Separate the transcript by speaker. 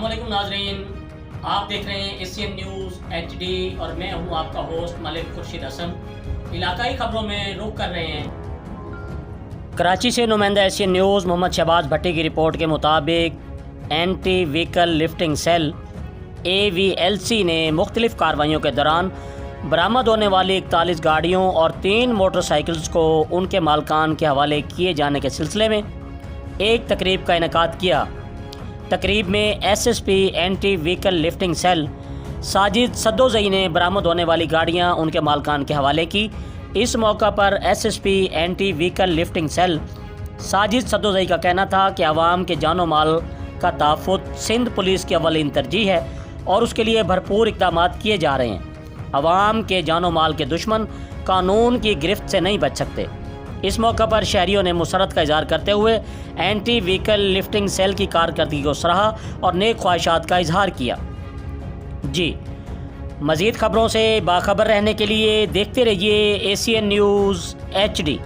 Speaker 1: अस्सलामुअलैकुम नाजरीन, आप देख रहे हैं एशियन न्यूज़ HD और मैं हूं आपका होस्ट मलिक खुर्शीद हसन। इलाकाई खबरों में रुख कर रहे हैं। कराची से नुमाइंदा एशियन न्यूज़ मोहम्मद शहबाज भट्टी की रिपोर्ट के मुताबिक anti vehicle lifting cell AVLC ने मुख्तलिफ़ कार्रवाइयों के दौरान बरामद होने वाली 41 गाड़ियों और 3 मोटरसाइकिल्स को उनके मालकान के हवाले किए जाने के सिलसिले में एक तकरीब का इनेकाद किया। तकरीब में SSP anti vehicle lifting cell Sajid Saddozai ने बरामद होने वाली गाड़ियां उनके मालकान के हवाले की। इस मौका पर SSP anti vehicle lifting cell Sajid Saddozai का कहना था कि आवाम के जानो माल का तहफ़्फ़ुज़ सिंध पुलिस की अव्वलीन तरजीह है और उसके लिए भरपूर इक़दाम किए जा रहे हैं। आवाम के जानो माल के दुश्मन कानून की गिरफ्त से नहीं बच सकते। इस मौका पर शहरियों ने मुसरत का इज़हार करते हुए एंटी व्हीकल लिफ्टिंग सेल की कारकर्दगी को सराहा और नेक ख्वाहिशात का इजहार किया। जी, मज़ीद ख़बरों से बाखबर रहने के लिए देखते रहिए एशियन न्यूज़ HD।